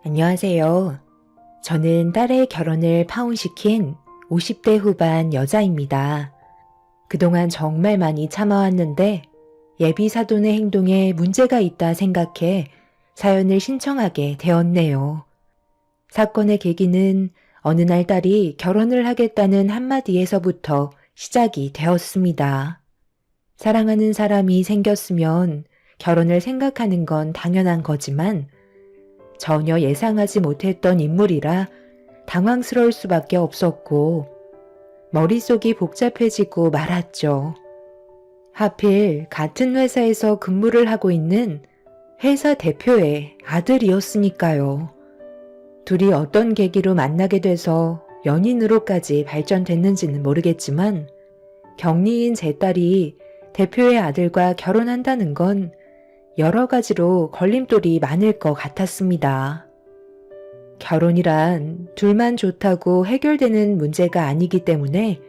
안녕하세요. 저는 딸의 결혼을 파혼시킨 50대 후반 여자입니다. 그동안 정말 많이 참아왔는데 예비 사돈의 행동에 문제가 있다 생각해 사연을 신청하게 되었네요. 사건의 계기는 어느 날 딸이 결혼을 하겠다는 한마디에서부터 시작이 되었습니다. 사랑하는 사람이 생겼으면 결혼을 생각하는 건 당연한 거지만 전혀 예상하지 못했던 인물이라 당황스러울 수밖에 없었고 머릿속이 복잡해지고 말았죠. 하필 같은 회사에서 근무를 하고 있는 회사 대표의 아들이었으니까요. 둘이 어떤 계기로 만나게 돼서 연인으로까지 발전됐는지는 모르겠지만 격리인 제 딸이 대표의 아들과 결혼한다는 건 여러 가지로 걸림돌이 많을 것 같았습니다. 결혼이란 둘만 좋다고 해결되는 문제가 아니기 때문에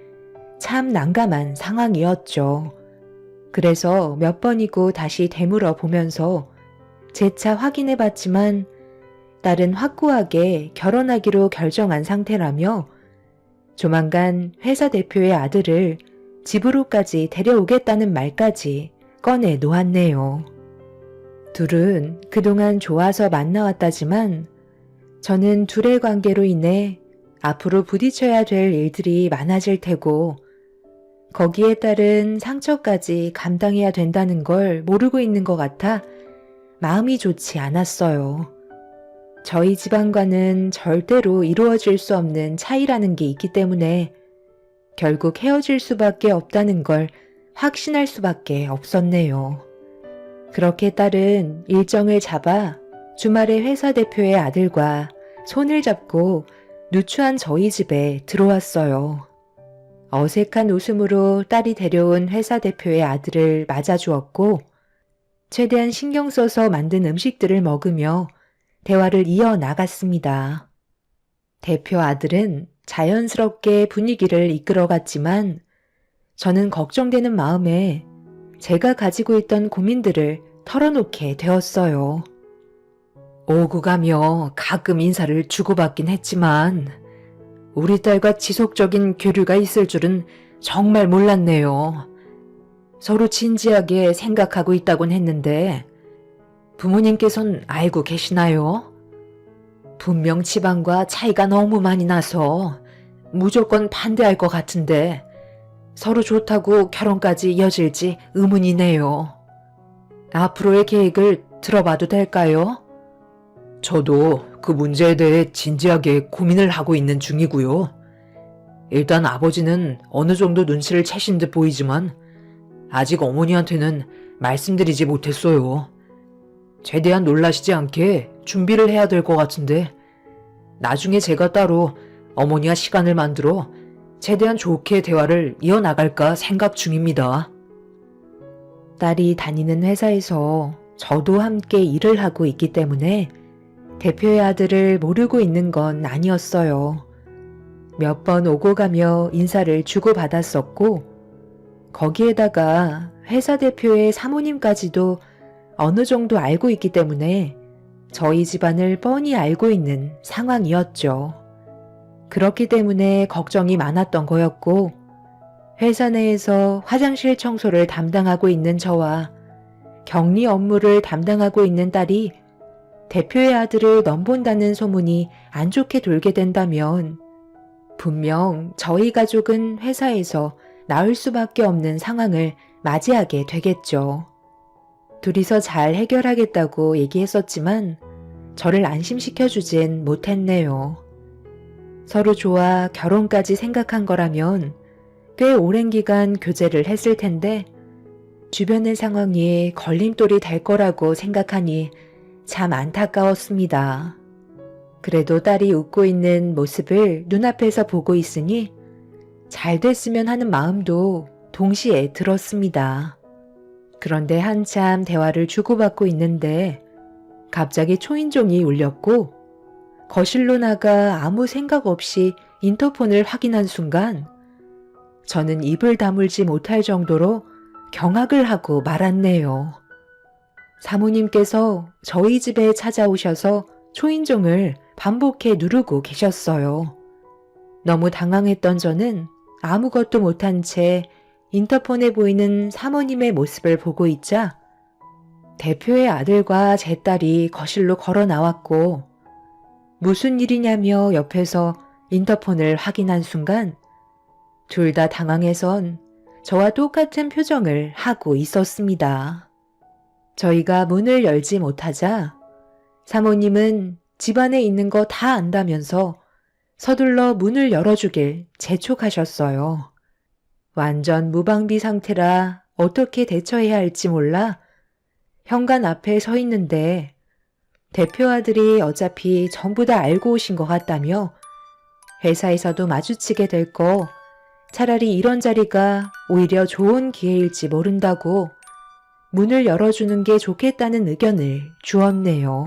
참 난감한 상황이었죠. 그래서 몇 번이고 다시 되물어 보면서 재차 확인해 봤지만 딸은 확고하게 결혼하기로 결정한 상태라며 조만간 회사 대표의 아들을 집으로까지 데려오겠다는 말까지 꺼내 놓았네요. 둘은 그동안 좋아서 만나왔다지만 저는 둘의 관계로 인해 앞으로 부딪혀야 될 일들이 많아질 테고 거기에 따른 상처까지 감당해야 된다는 걸 모르고 있는 것 같아 마음이 좋지 않았어요. 저희 집안과는 절대로 이루어질 수 없는 차이라는 게 있기 때문에 결국 헤어질 수밖에 없다는 걸 확신할 수밖에 없었네요. 그렇게 딸은 일정을 잡아 주말에 회사 대표의 아들과 손을 잡고 누추한 저희 집에 들어왔어요. 어색한 웃음으로 딸이 데려온 회사 대표의 아들을 맞아주었고 최대한 신경 써서 만든 음식들을 먹으며 대화를 이어나갔습니다. 대표 아들은 자연스럽게 분위기를 이끌어갔지만 저는 걱정되는 마음에 제가 가지고 있던 고민들을 털어놓게 되었어요. 오고 가며 가끔 인사를 주고받긴 했지만 우리 딸과 지속적인 교류가 있을 줄은 정말 몰랐네요. 서로 진지하게 생각하고 있다곤 했는데 부모님께선 알고 계시나요? 분명 집안과 차이가 너무 많이 나서 무조건 반대할 것 같은데 서로 좋다고 결혼까지 이어질지 의문이네요. 앞으로의 계획을 들어봐도 될까요? 저도 그 문제에 대해 진지하게 고민을 하고 있는 중이고요. 일단 아버지는 어느 정도 눈치를 채신 듯 보이지만 아직 어머니한테는 말씀드리지 못했어요. 최대한 놀라시지 않게 준비를 해야 될 것 같은데 나중에 제가 따로 어머니와 시간을 만들어 최대한 좋게 대화를 이어나갈까 생각 중입니다. 딸이 다니는 회사에서 저도 함께 일을 하고 있기 때문에 대표의 아들을 모르고 있는 건 아니었어요. 몇 번 오고 가며 인사를 주고받았었고 거기에다가 회사 대표의 사모님까지도 어느 정도 알고 있기 때문에 저희 집안을 뻔히 알고 있는 상황이었죠. 그렇기 때문에 걱정이 많았던 거였고 회사 내에서 화장실 청소를 담당하고 있는 저와 격리 업무를 담당하고 있는 딸이 대표의 아들을 넘본다는 소문이 안 좋게 돌게 된다면 분명 저희 가족은 회사에서 나올 수밖에 없는 상황을 맞이하게 되겠죠. 둘이서 잘 해결하겠다고 얘기했었지만 저를 안심시켜주진 못했네요. 서로 좋아 결혼까지 생각한 거라면 꽤 오랜 기간 교제를 했을 텐데 주변의 상황이 걸림돌이 될 거라고 생각하니 참 안타까웠습니다. 그래도 딸이 웃고 있는 모습을 눈앞에서 보고 있으니 잘 됐으면 하는 마음도 동시에 들었습니다. 그런데 한참 대화를 주고받고 있는데 갑자기 초인종이 울렸고 거실로 나가 아무 생각 없이 인터폰을 확인한 순간 저는 입을 다물지 못할 정도로 경악을 하고 말았네요. 사모님께서 저희 집에 찾아오셔서 초인종을 반복해 누르고 계셨어요. 너무 당황했던 저는 아무것도 못한 채 인터폰에 보이는 사모님의 모습을 보고 있자 대표의 아들과 제 딸이 거실로 걸어 나왔고 무슨 일이냐며 옆에서 인터폰을 확인한 순간 둘 다 당황해선 저와 똑같은 표정을 하고 있었습니다. 저희가 문을 열지 못하자 사모님은 집안에 있는 거 다 안다면서 서둘러 문을 열어주길 재촉하셨어요. 완전 무방비 상태라 어떻게 대처해야 할지 몰라 현관 앞에 서 있는데 대표 아들이 어차피 전부 다 알고 오신 것 같다며 회사에서도 마주치게 될 거 차라리 이런 자리가 오히려 좋은 기회일지 모른다고 문을 열어주는 게 좋겠다는 의견을 주었네요.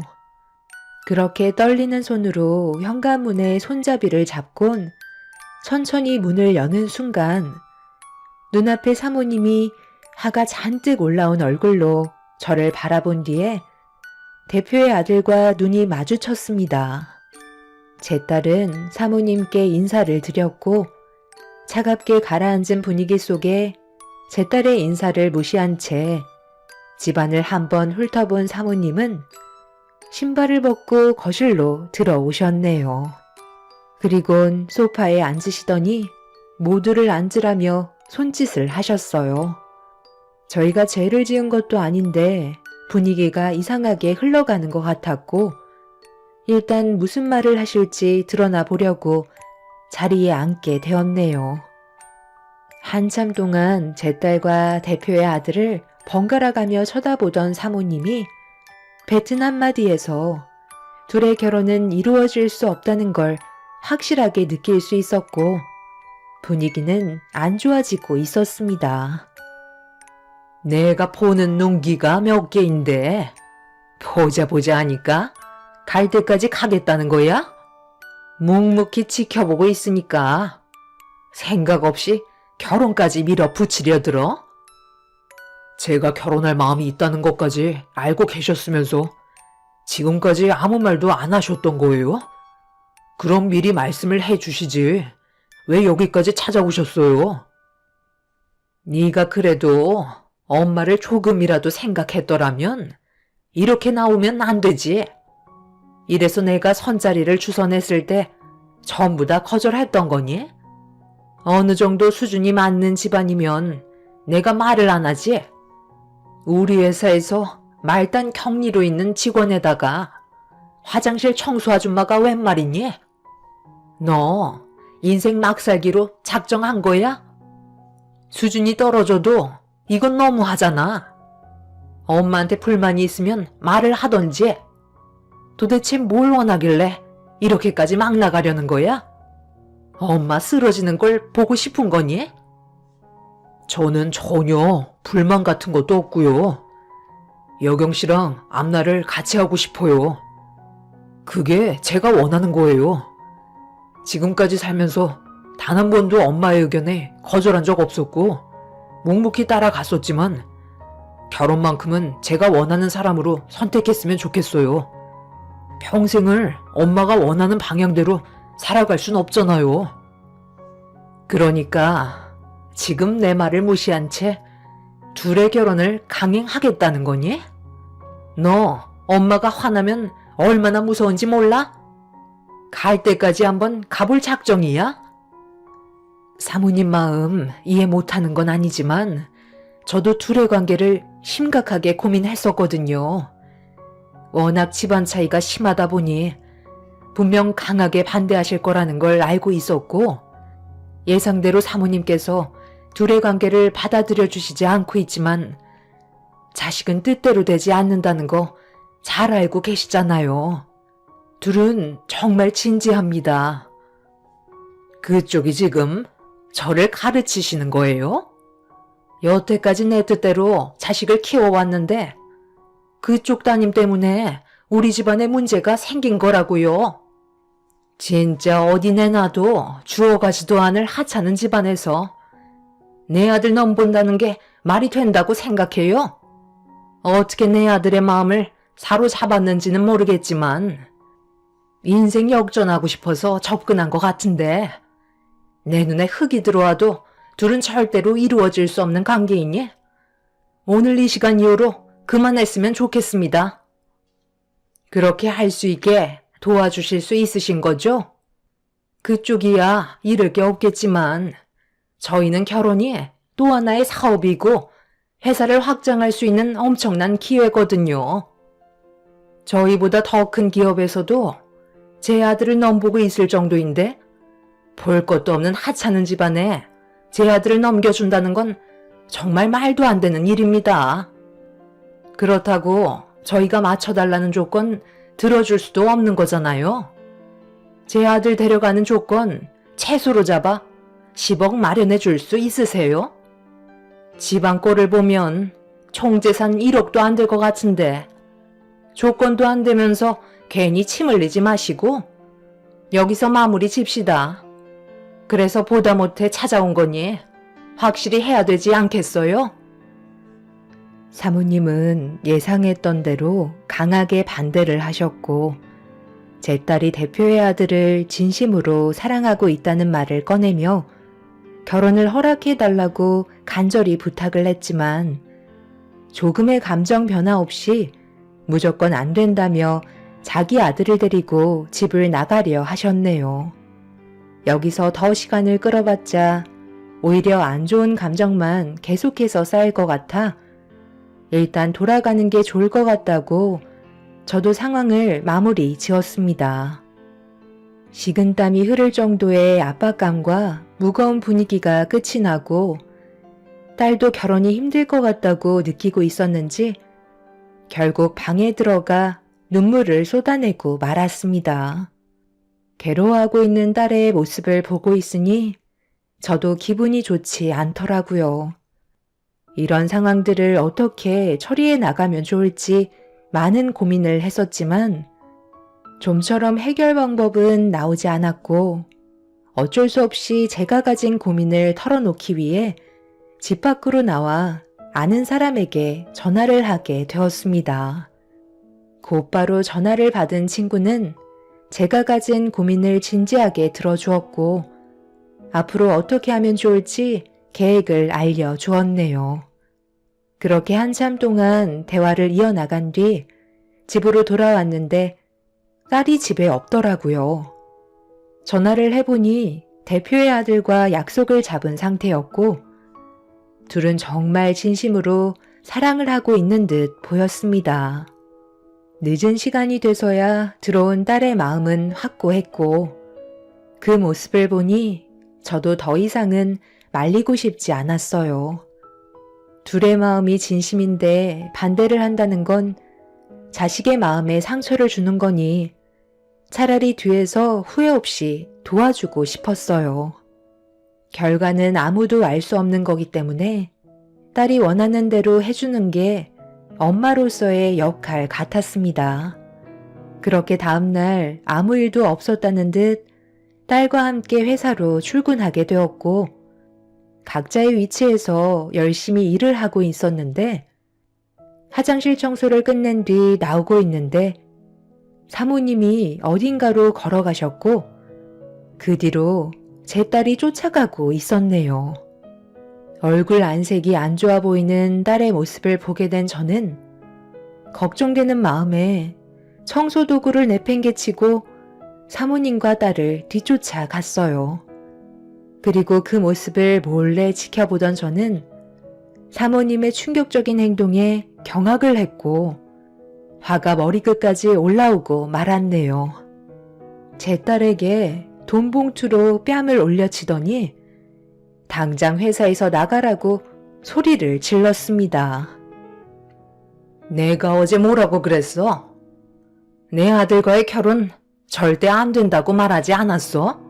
그렇게 떨리는 손으로 현관문의 손잡이를 잡곤 천천히 문을 여는 순간 눈앞에 사모님이 화가 잔뜩 올라온 얼굴로 저를 바라본 뒤에 대표의 아들과 눈이 마주쳤습니다. 제 딸은 사모님께 인사를 드렸고 차갑게 가라앉은 분위기 속에 제 딸의 인사를 무시한 채 집안을 한번 훑어본 사모님은 신발을 벗고 거실로 들어오셨네요. 그리곤 소파에 앉으시더니 모두를 앉으라며 손짓을 하셨어요. 저희가 죄를 지은 것도 아닌데 분위기가 이상하게 흘러가는 것 같았고 일단 무슨 말을 하실지 드러나 보려고 자리에 앉게 되었네요. 한참 동안 제 딸과 대표의 아들을 번갈아 가며 쳐다보던 사모님이 뱉은 한마디에서 둘의 결혼은 이루어질 수 없다는 걸 확실하게 느낄 수 있었고 분위기는 안 좋아지고 있었습니다. 내가 보는 눈기가 몇 개인데 보자 하니까 갈 때까지 가겠다는 거야? 묵묵히 지켜보고 있으니까 생각 없이 결혼까지 밀어붙이려 들어? 제가 결혼할 마음이 있다는 것까지 알고 계셨으면서 지금까지 아무 말도 안 하셨던 거예요? 그럼 미리 말씀을 해주시지. 왜 여기까지 찾아오셨어요? 네가 그래도 엄마를 조금이라도 생각했더라면 이렇게 나오면 안 되지. 이래서 내가 선자리를 주선했을 때 전부 다 거절했던 거니? 어느 정도 수준이 맞는 집안이면 내가 말을 안 하지. 우리 회사에서 말단 격리로 있는 직원에다가 화장실 청소 아줌마가 웬 말이니? 너 인생 막 살기로 작정한 거야? 수준이 떨어져도 이건 너무하잖아. 엄마한테 불만이 있으면 말을 하던지. 도대체 뭘 원하길래 이렇게까지 막 나가려는 거야? 엄마 쓰러지는 걸 보고 싶은 거니? 저는 전혀 불만 같은 것도 없고요. 여경 씨랑 앞날을 같이 하고 싶어요. 그게 제가 원하는 거예요. 지금까지 살면서 단 한 번도 엄마의 의견에 거절한 적 없었고 묵묵히 따라갔었지만 결혼만큼은 제가 원하는 사람으로 선택했으면 좋겠어요. 평생을 엄마가 원하는 방향대로 살아갈 순 없잖아요. 그러니까 지금 내 말을 무시한 채 둘의 결혼을 강행하겠다는 거니? 너 엄마가 화나면 얼마나 무서운지 몰라? 갈 때까지 한번 가볼 작정이야? 사모님 마음 이해 못하는 건 아니지만 저도 둘의 관계를 심각하게 고민했었거든요. 워낙 집안 차이가 심하다 보니 분명 강하게 반대하실 거라는 걸 알고 있었고 예상대로 사모님께서 둘의 관계를 받아들여 주시지 않고 있지만 자식은 뜻대로 되지 않는다는 거 잘 알고 계시잖아요. 둘은 정말 진지합니다. 그쪽이 지금 저를 가르치시는 거예요? 여태까지 내 뜻대로 자식을 키워왔는데 그쪽 따님 때문에 우리 집안에 문제가 생긴 거라고요. 진짜 어디 내놔도 주워가지도 않을 하찮은 집안에서 내 아들 넘본다는 게 말이 된다고 생각해요? 어떻게 내 아들의 마음을 사로잡았는지는 모르겠지만 인생 역전하고 싶어서 접근한 것 같은데 내 눈에 흙이 들어와도 둘은 절대로 이루어질 수 없는 관계이니 오늘 이 시간 이후로 그만했으면 좋겠습니다. 그렇게 할 수 있게 도와주실 수 있으신 거죠? 그쪽이야 잃을 게 없겠지만 저희는 결혼이 또 하나의 사업이고 회사를 확장할 수 있는 엄청난 기회거든요. 저희보다 더 큰 기업에서도 제 아들을 넘보고 있을 정도인데 볼 것도 없는 하찮은 집안에 제 아들을 넘겨준다는 건 정말 말도 안 되는 일입니다. 그렇다고 저희가 맞춰달라는 조건 들어줄 수도 없는 거잖아요. 제 아들 데려가는 조건 최소로 잡아 10억 마련해 줄 수 있으세요? 집안 꼴을 보면 총재산 1억도 안 될 것 같은데 조건도 안 되면서 괜히 침 흘리지 마시고 여기서 마무리 집시다. 그래서 보다 못해 찾아온 거니 확실히 해야 되지 않겠어요? 사모님은 예상했던 대로 강하게 반대를 하셨고 제 딸이 대표의 아들을 진심으로 사랑하고 있다는 말을 꺼내며 결혼을 허락해달라고 간절히 부탁을 했지만 조금의 감정 변화 없이 무조건 안 된다며 자기 아들을 데리고 집을 나가려 하셨네요. 여기서 더 시간을 끌어봤자 오히려 안 좋은 감정만 계속해서 쌓일 것 같아 일단 돌아가는 게 좋을 것 같다고 저도 상황을 마무리 지었습니다. 식은땀이 흐를 정도의 압박감과 무거운 분위기가 끝이 나고 딸도 결혼이 힘들 것 같다고 느끼고 있었는지 결국 방에 들어가 눈물을 쏟아내고 말았습니다. 괴로워하고 있는 딸의 모습을 보고 있으니 저도 기분이 좋지 않더라고요. 이런 상황들을 어떻게 처리해 나가면 좋을지 많은 고민을 했었지만 좀처럼 해결 방법은 나오지 않았고 어쩔 수 없이 제가 가진 고민을 털어놓기 위해 집 밖으로 나와 아는 사람에게 전화를 하게 되었습니다. 곧바로 전화를 받은 친구는 제가 가진 고민을 진지하게 들어주었고 앞으로 어떻게 하면 좋을지 계획을 알려주었네요. 그렇게 한참 동안 대화를 이어나간 뒤 집으로 돌아왔는데 딸이 집에 없더라고요. 전화를 해보니 대표의 아들과 약속을 잡은 상태였고 둘은 정말 진심으로 사랑을 하고 있는 듯 보였습니다. 늦은 시간이 돼서야 들어온 딸의 마음은 확고했고 그 모습을 보니 저도 더 이상은 말리고 싶지 않았어요. 둘의 마음이 진심인데 반대를 한다는 건 자식의 마음에 상처를 주는 거니 차라리 뒤에서 후회 없이 도와주고 싶었어요. 결과는 아무도 알 수 없는 거기 때문에 딸이 원하는 대로 해주는 게 엄마로서의 역할 같았습니다. 그렇게 다음날 아무 일도 없었다는 듯 딸과 함께 회사로 출근하게 되었고 각자의 위치에서 열심히 일을 하고 있었는데 화장실 청소를 끝낸 뒤 나오고 있는데 사모님이 어딘가로 걸어가셨고 그 뒤로 제 딸이 쫓아가고 있었네요. 얼굴 안색이 안 좋아 보이는 딸의 모습을 보게 된 저는 걱정되는 마음에 청소 도구를 내팽개치고 사모님과 딸을 뒤쫓아 갔어요. 그리고 그 모습을 몰래 지켜보던 저는 사모님의 충격적인 행동에 경악을 했고 화가 머리끝까지 올라오고 말았네요. 제 딸에게 돈 봉투로 뺨을 올려치더니 당장 회사에서 나가라고 소리를 질렀습니다. 내가 어제 뭐라고 그랬어? 내 아들과의 결혼 절대 안 된다고 말하지 않았어?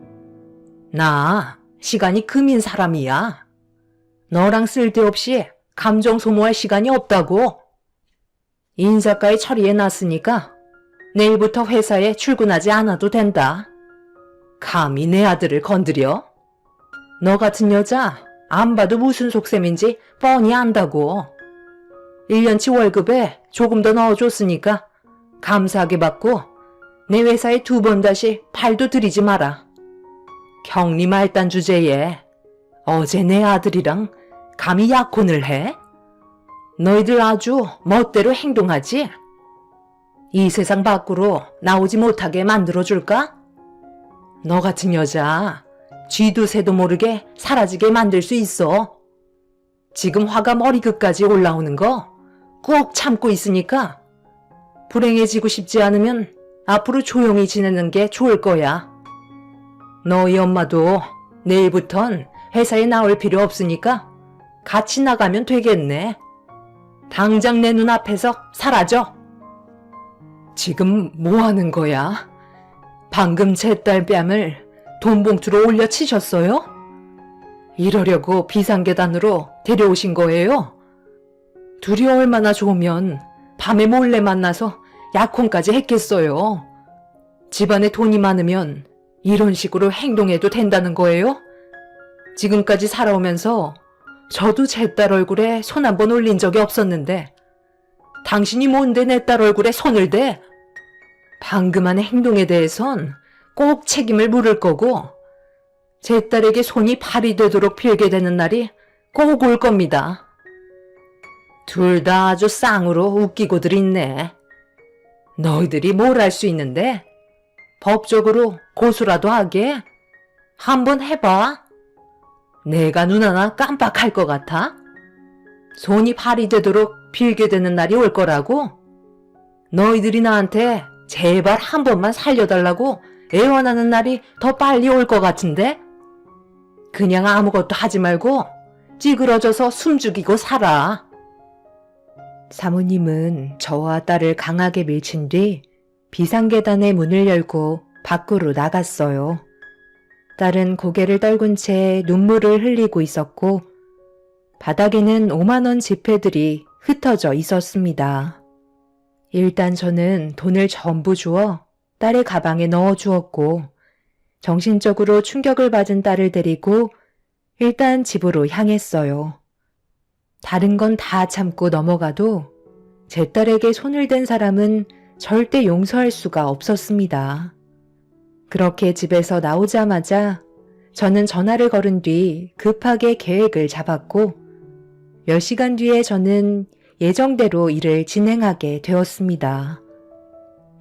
나 시간이 금인 사람이야. 너랑 쓸데없이 감정 소모할 시간이 없다고. 인사까지 처리해놨으니까 내일부터 회사에 출근하지 않아도 된다. 감히 내 아들을 건드려? 너 같은 여자 안 봐도 무슨 속셈인지 뻔히 안다고. 1년치 월급에 조금 더 넣어줬으니까 감사하게 받고 내 회사에 2번 다시 발도 들이지 마라. 경리 말단 주제에 어제 내 아들이랑 감히 약혼을 해? 너희들 아주 멋대로 행동하지? 이 세상 밖으로 나오지 못하게 만들어줄까? 너 같은 여자 쥐도 새도 모르게 사라지게 만들 수 있어. 지금 화가 머리끝까지 올라오는 거 꾹 참고 있으니까 불행해지고 싶지 않으면 앞으로 조용히 지내는 게 좋을 거야. 너희 엄마도 내일부턴 회사에 나올 필요 없으니까 같이 나가면 되겠네. 당장 내 눈앞에서 사라져. 지금 뭐 하는 거야? 방금 제 딸 뺨을 돈봉투로 올려 치셨어요? 이러려고 비상계단으로 데려오신 거예요? 둘이 얼마나 좋으면 밤에 몰래 만나서 약혼까지 했겠어요. 집안에 돈이 많으면 이런 식으로 행동해도 된다는 거예요? 지금까지 살아오면서 저도 제 딸 얼굴에 손 한 번 올린 적이 없었는데 당신이 뭔데 내 딸 얼굴에 손을 대? 방금 한 행동에 대해선 꼭 책임을 물을 거고 제 딸에게 손이 발이 되도록 빌게 되는 날이 꼭 올 겁니다. 둘 다 아주 쌍으로 웃기고들 있네. 너희들이 뭘 할 수 있는데? 법적으로 고소라도 하게? 한번 해봐. 내가 눈 하나 깜빡할 것 같아? 손이 발이 되도록 빌게 되는 날이 올 거라고? 너희들이 나한테 제발 한 번만 살려달라고 애원하는 날이 더 빨리 올 것 같은데? 그냥 아무것도 하지 말고 찌그러져서 숨 죽이고 살아. 사모님은 저와 딸을 강하게 밀친 뒤 비상계단의 문을 열고 밖으로 나갔어요. 딸은 고개를 떨군 채 눈물을 흘리고 있었고 바닥에는 5만 원 지폐들이 흩어져 있었습니다. 일단 저는 돈을 전부 주어 딸의 가방에 넣어 주었고 정신적으로 충격을 받은 딸을 데리고 일단 집으로 향했어요. 다른 건 다 참고 넘어가도 제 딸에게 손을 댄 사람은 절대 용서할 수가 없었습니다. 그렇게 집에서 나오자마자 저는 전화를 걸은 뒤 급하게 계획을 잡았고 몇 시간 뒤에 저는 예정대로 일을 진행하게 되었습니다.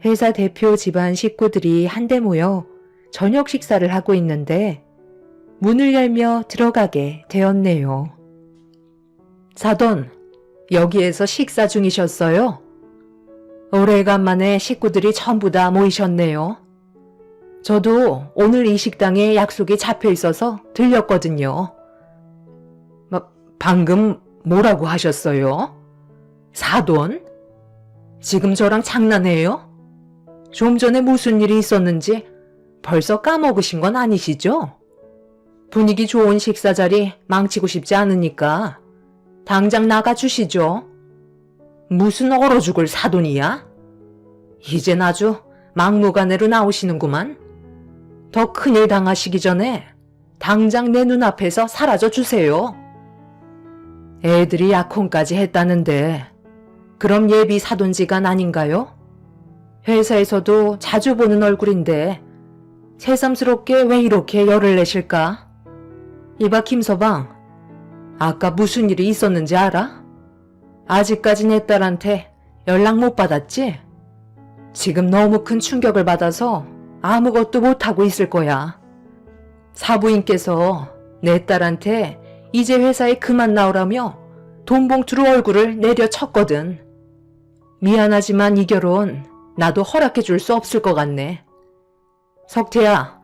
회사 대표 집안 식구들이 한데 모여 저녁 식사를 하고 있는데 문을 열며 들어가게 되었네요. 사돈, 여기에서 식사 중이셨어요? 오래간만에 식구들이 전부 다 모이셨네요. 저도 오늘 이 식당에 약속이 잡혀 있어서 들렸거든요. 방금 뭐라고 하셨어요? 사돈? 지금 저랑 장난해요? 좀 전에 무슨 일이 있었는지 벌써 까먹으신 건 아니시죠? 분위기 좋은 식사 자리 망치고 싶지 않으니까 당장 나가주시죠. 무슨 얼어 죽을 사돈이야? 이젠 아주 막무가내로 나오시는구만. 더 큰일 당하시기 전에 당장 내 눈앞에서 사라져 주세요. 애들이 약혼까지 했다는데 그럼 예비 사돈지간 아닌가요? 회사에서도 자주 보는 얼굴인데 새삼스럽게 왜 이렇게 열을 내실까? 이봐 김서방, 아까 무슨 일이 있었는지 알아? 아직까지 내 딸한테 연락 못 받았지? 지금 너무 큰 충격을 받아서 아무것도 못하고 있을 거야. 사부인께서 내 딸한테 이제 회사에 그만 나오라며 돈봉투로 얼굴을 내려쳤거든. 미안하지만 이 결혼 나도 허락해 줄 수 없을 것 같네. 석태야,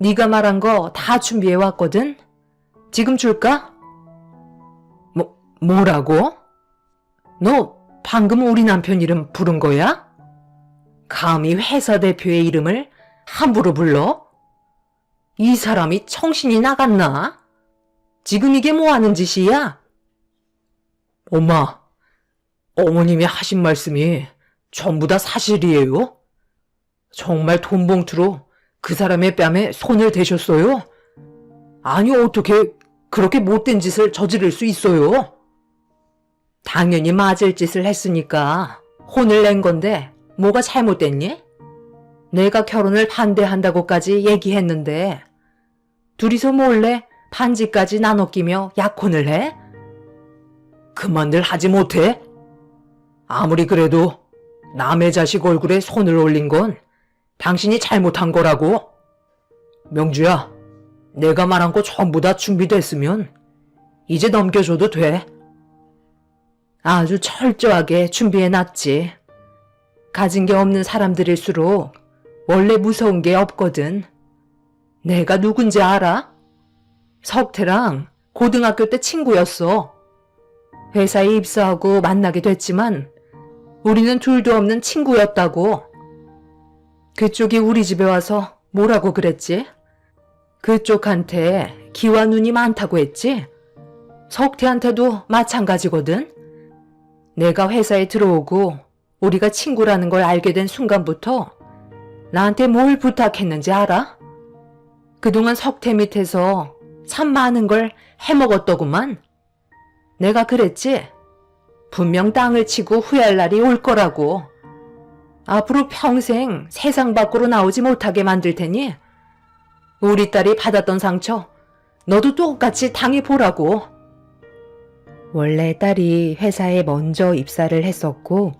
네가 말한 거 다 준비해 왔거든? 지금 줄까? 뭐라고? 너 방금 우리 남편 이름 부른 거야? 감히 회사 대표의 이름을 함부로 불러? 이 사람이 정신이 나갔나? 지금 이게 뭐 하는 짓이야? 엄마, 어머님이 하신 말씀이 전부 다 사실이에요? 정말 돈봉투로 그 사람의 뺨에 손을 대셨어요? 아니 어떻게 그렇게 못된 짓을 저지를 수 있어요? 당연히 맞을 짓을 했으니까 혼을 낸 건데 뭐가 잘못됐니? 내가 결혼을 반대한다고까지 얘기했는데 둘이서 몰래 반지까지 나눠 끼며 약혼을 해? 그만들 하지 못해? 아무리 그래도 남의 자식 얼굴에 손을 올린 건 당신이 잘못한 거라고. 명주야, 내가 말한 거 전부 다 준비됐으면 이제 넘겨줘도 돼. 아주 철저하게 준비해놨지. 가진 게 없는 사람들일수록 원래 무서운 게 없거든. 내가 누군지 알아? 석태랑 고등학교 때 친구였어. 회사에 입사하고 만나게 됐지만 우리는 둘도 없는 친구였다고. 그쪽이 우리 집에 와서 뭐라고 그랬지? 그쪽한테 기와 눈이 많다고 했지? 석태한테도 마찬가지거든? 내가 회사에 들어오고 우리가 친구라는 걸 알게 된 순간부터 나한테 뭘 부탁했는지 알아? 그동안 석태 밑에서 참 많은 걸 해먹었더구만. 내가 그랬지? 분명 땅을 치고 후회할 날이 올 거라고. 앞으로 평생 세상 밖으로 나오지 못하게 만들 테니 우리 딸이 받았던 상처 너도 똑같이 당해보라고. 원래 딸이 회사에 먼저 입사를 했었고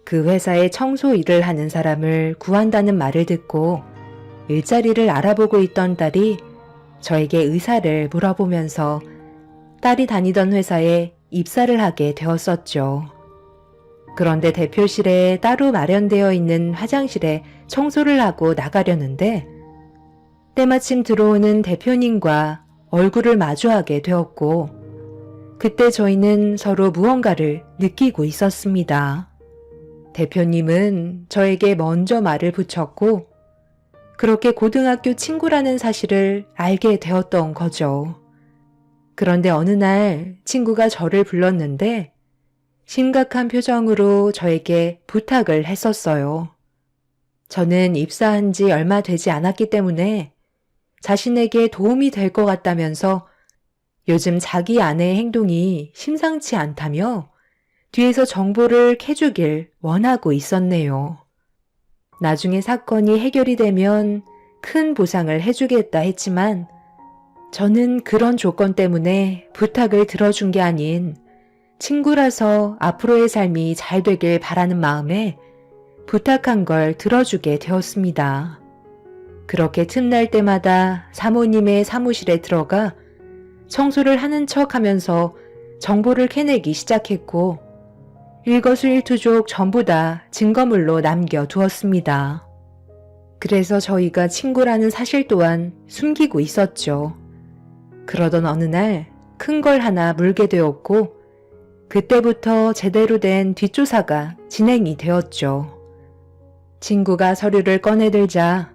그 회사에 청소 일을 하는 사람을 구한다는 말을 듣고 일자리를 알아보고 있던 딸이 저에게 의사를 물어보면서 딸이 다니던 회사에 입사를 하게 되었었죠. 그런데 대표실에 따로 마련되어 있는 화장실에 청소를 하고 나가려는데 때마침 들어오는 대표님과 얼굴을 마주하게 되었고 그때 저희는 서로 무언가를 느끼고 있었습니다. 대표님은 저에게 먼저 말을 붙였고 그렇게 고등학교 친구라는 사실을 알게 되었던 거죠. 그런데 어느 날 친구가 저를 불렀는데 심각한 표정으로 저에게 부탁을 했었어요. 저는 입사한 지 얼마 되지 않았기 때문에 자신에게 도움이 될 것 같다면서 요즘 자기 아내의 행동이 심상치 않다며 뒤에서 정보를 캐주길 원하고 있었네요. 나중에 사건이 해결이 되면 큰 보상을 해주겠다 했지만 저는 그런 조건 때문에 부탁을 들어준 게 아닌 친구라서 앞으로의 삶이 잘 되길 바라는 마음에 부탁한 걸 들어주게 되었습니다. 그렇게 틈날 때마다 사모님의 사무실에 들어가 청소를 하는 척 하면서 정보를 캐내기 시작했고 일거수일투족 전부 다 증거물로 남겨두었습니다. 그래서 저희가 친구라는 사실 또한 숨기고 있었죠. 그러던 어느 날 큰 걸 하나 물게 되었고 그때부터 제대로 된 뒷조사가 진행이 되었죠. 친구가 서류를 꺼내들자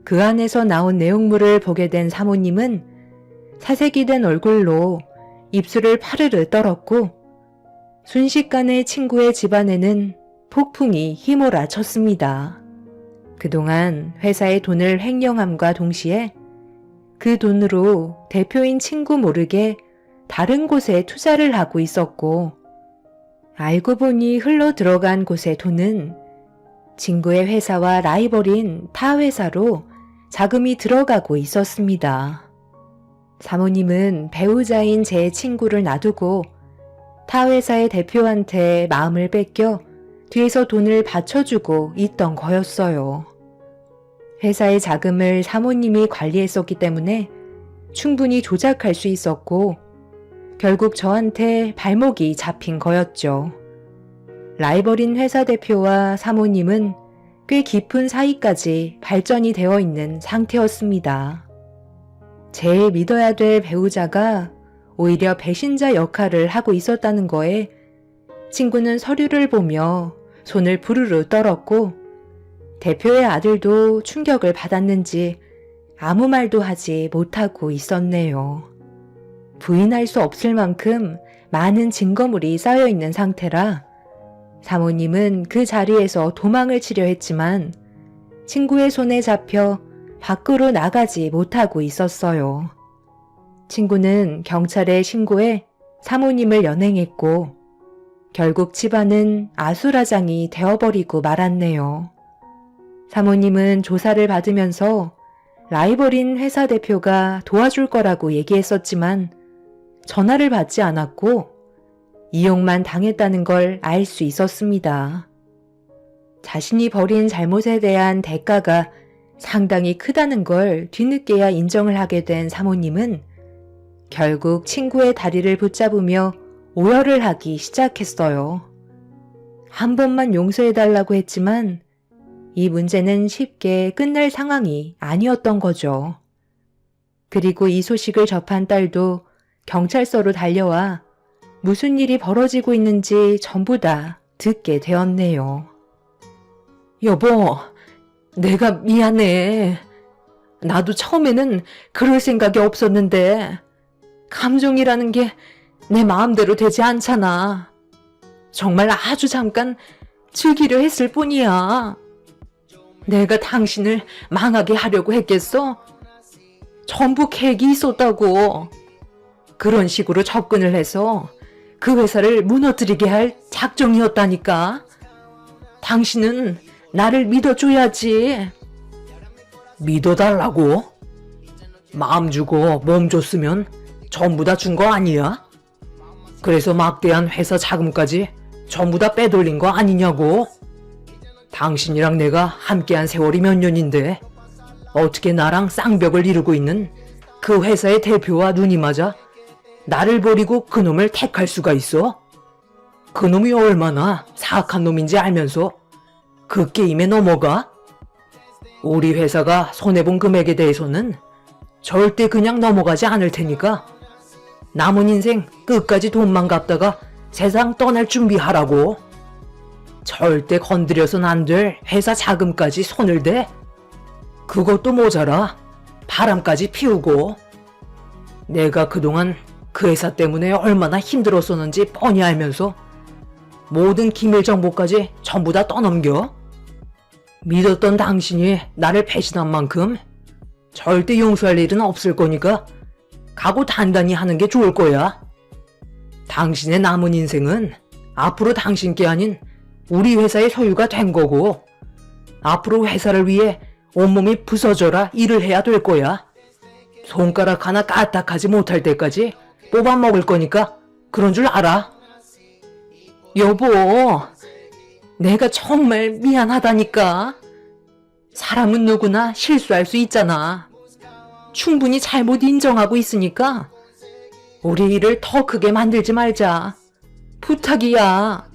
그 안에서 나온 내용물을 보게 된 사모님은 사색이 된 얼굴로 입술을 파르르 떨었고 순식간에 친구의 집안에는 폭풍이 휘몰아쳤습니다. 그동안 회사의 돈을 횡령함과 동시에 그 돈으로 대표인 친구 모르게 다른 곳에 투자를 하고 있었고 알고 보니 흘러 들어간 곳의 돈은 친구의 회사와 라이벌인 타 회사로 자금이 들어가고 있었습니다. 사모님은 배우자인 제 친구를 놔두고 타 회사의 대표한테 마음을 뺏겨 뒤에서 돈을 받쳐주고 있던 거였어요. 회사의 자금을 사모님이 관리했었기 때문에 충분히 조작할 수 있었고 결국 저한테 발목이 잡힌 거였죠. 라이벌인 회사 대표와 사모님은 꽤 깊은 사이까지 발전이 되어 있는 상태였습니다. 제일 믿어야 될 배우자가 오히려 배신자 역할을 하고 있었다는 거에 친구는 서류를 보며 손을 부르르 떨었고 대표의 아들도 충격을 받았는지 아무 말도 하지 못하고 있었네요. 부인할 수 없을 만큼 많은 증거물이 쌓여 있는 상태라 사모님은 그 자리에서 도망을 치려 했지만 친구의 손에 잡혀 밖으로 나가지 못하고 있었어요. 친구는 경찰에 신고해 사모님을 연행했고 결국 집안은 아수라장이 되어버리고 말았네요. 사모님은 조사를 받으면서 라이벌인 회사 대표가 도와줄 거라고 얘기했었지만 전화를 받지 않았고 이용만 당했다는 걸 알 수 있었습니다. 자신이 벌인 잘못에 대한 대가가 상당히 크다는 걸 뒤늦게야 인정을 하게 된 사모님은 결국 친구의 다리를 붙잡으며 오열을 하기 시작했어요. 한 번만 용서해달라고 했지만 이 문제는 쉽게 끝날 상황이 아니었던 거죠. 그리고 이 소식을 접한 딸도 경찰서로 달려와 무슨 일이 벌어지고 있는지 전부 다 듣게 되었네요. 여보, 내가 미안해. 나도 처음에는 그럴 생각이 없었는데 감정이라는 게 내 마음대로 되지 않잖아. 정말 아주 잠깐 즐기려 했을 뿐이야. 내가 당신을 망하게 하려고 했겠어? 전부 계획이 있었다고. 그런 식으로 접근을 해서 그 회사를 무너뜨리게 할 작정이었다니까. 당신은 나를 믿어줘야지. 믿어달라고? 마음 주고 몸 줬으면 전부 다 준 거 아니야? 그래서 막대한 회사 자금까지 전부 다 빼돌린 거 아니냐고? 당신이랑 내가 함께한 세월이 몇 년인데 어떻게 나랑 쌍벽을 이루고 있는 그 회사의 대표와 눈이 맞아 나를 버리고 그놈을 택할 수가 있어? 그놈이 얼마나 사악한 놈인지 알면서 그 게임에 넘어가? 우리 회사가 손해본 금액에 대해서는 절대 그냥 넘어가지 않을 테니까 남은 인생 끝까지 돈만 갚다가 세상 떠날 준비하라고. 절대 건드려선 안 될 회사 자금까지 손을 대. 그것도 모자라 바람까지 피우고. 내가 그동안 그 회사 때문에 얼마나 힘들었었는지 뻔히 알면서 모든 기밀 정보까지 전부 다 떠넘겨. 믿었던 당신이 나를 배신한 만큼 절대 용서할 일은 없을 거니까 각오 단단히 하는 게 좋을 거야. 당신의 남은 인생은 앞으로 당신께 아닌 우리 회사의 소유가 된 거고 앞으로 회사를 위해 온몸이 부서져라 일을 해야 될 거야. 손가락 하나 까딱하지 못할 때까지 뽑아먹을 거니까 그런 줄 알아. 여보, 내가 정말 미안하다니까. 사람은 누구나 실수할 수 있잖아. 충분히 잘못 인정하고 있으니까 우리 일을 더 크게 만들지 말자. 부탁이야.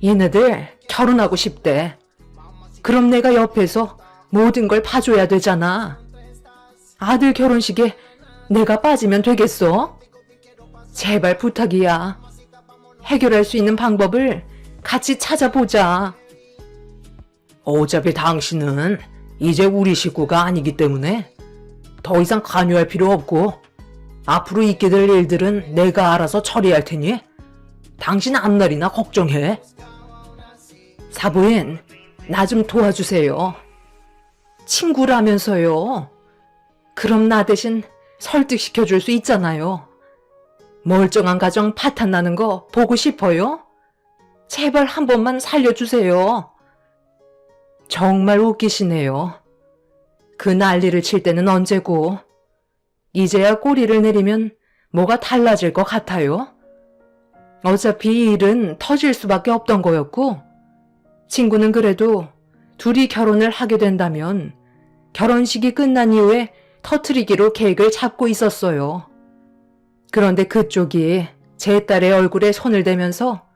얘네들 결혼하고 싶대. 그럼 내가 옆에서 모든 걸 봐줘야 되잖아. 아들 결혼식에 내가 빠지면 되겠어? 제발 부탁이야. 해결할 수 있는 방법을 같이 찾아보자. 어차피 당신은 이제 우리 식구가 아니기 때문에 더 이상 관여할 필요 없고 앞으로 있게 될 일들은 내가 알아서 처리할 테니 당신 앞날이나 걱정해. 사부인, 나 좀 도와주세요. 친구라면서요. 그럼 나 대신 설득시켜줄 수 있잖아요. 멀쩡한 가정 파탄 나는 거 보고 싶어요? 제발 한 번만 살려주세요. 정말 웃기시네요. 그 난리를 칠 때는 언제고 이제야 꼬리를 내리면 뭐가 달라질 것 같아요? 어차피 이 일은 터질 수밖에 없던 거였고 친구는 그래도 둘이 결혼을 하게 된다면 결혼식이 끝난 이후에 터트리기로 계획을 잡고 있었어요. 그런데 그쪽이 제 딸의 얼굴에 손을 대면서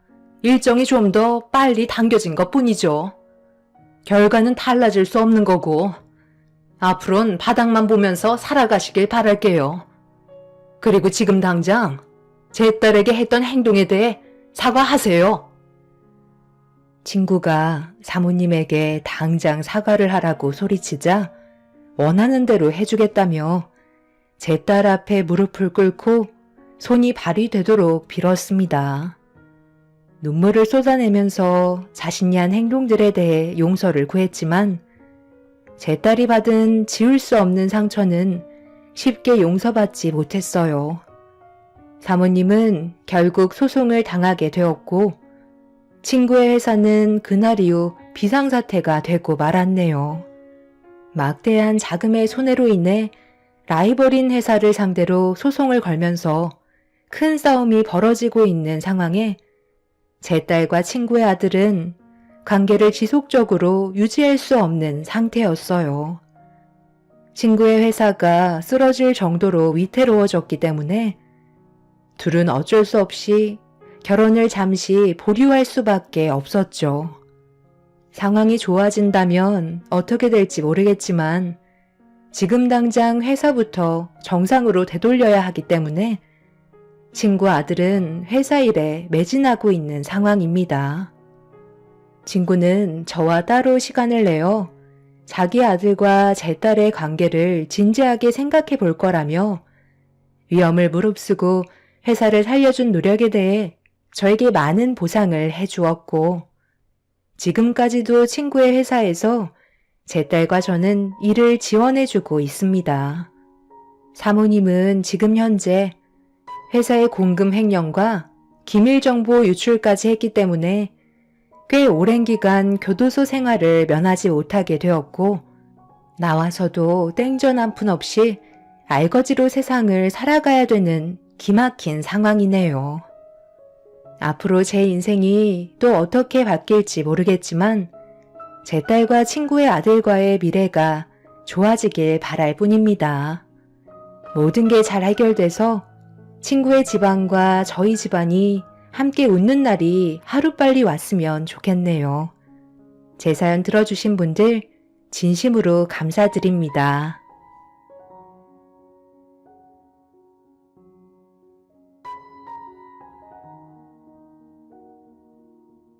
일정이 좀 더 빨리 당겨진 것 뿐이죠. 결과는 달라질 수 없는 거고 앞으로는 바닥만 보면서 살아가시길 바랄게요. 그리고 지금 당장 제 딸에게 했던 행동에 대해 사과하세요. 친구가 사모님에게 당장 사과를 하라고 소리치자 원하는 대로 해주겠다며 제 딸 앞에 무릎을 꿇고 손이 발이 되도록 빌었습니다. 눈물을 쏟아내면서 자신이 한 행동들에 대해 용서를 구했지만 제 딸이 받은 지울 수 없는 상처는 쉽게 용서받지 못했어요. 사모님은 결국 소송을 당하게 되었고 친구의 회사는 그날 이후 비상사태가 되고 말았네요. 막대한 자금의 손해로 인해 라이벌인 회사를 상대로 소송을 걸면서 큰 싸움이 벌어지고 있는 상황에 제 딸과 친구의 아들은 관계를 지속적으로 유지할 수 없는 상태였어요. 친구의 회사가 쓰러질 정도로 위태로워졌기 때문에 둘은 어쩔 수 없이 결혼을 잠시 보류할 수밖에 없었죠. 상황이 좋아진다면 어떻게 될지 모르겠지만 지금 당장 회사부터 정상으로 되돌려야 하기 때문에 친구 아들은 회사 일에 매진하고 있는 상황입니다. 친구는 저와 따로 시간을 내어 자기 아들과 제 딸의 관계를 진지하게 생각해 볼 거라며 위험을 무릅쓰고 회사를 살려준 노력에 대해 저에게 많은 보상을 해주었고 지금까지도 친구의 회사에서 제 딸과 저는 일을 지원해주고 있습니다. 사모님은 지금 현재 회사의 공금 횡령과 기밀 정보 유출까지 했기 때문에 꽤 오랜 기간 교도소 생활을 면하지 못하게 되었고 나와서도 땡전 한 푼 없이 알거지로 세상을 살아가야 되는 기막힌 상황이네요. 앞으로 제 인생이 또 어떻게 바뀔지 모르겠지만 제 딸과 친구의 아들과의 미래가 좋아지길 바랄 뿐입니다. 모든 게 잘 해결돼서 친구의 집안과 저희 집안이 함께 웃는 날이 하루빨리 왔으면 좋겠네요. 제 사연 들어주신 분들 진심으로 감사드립니다.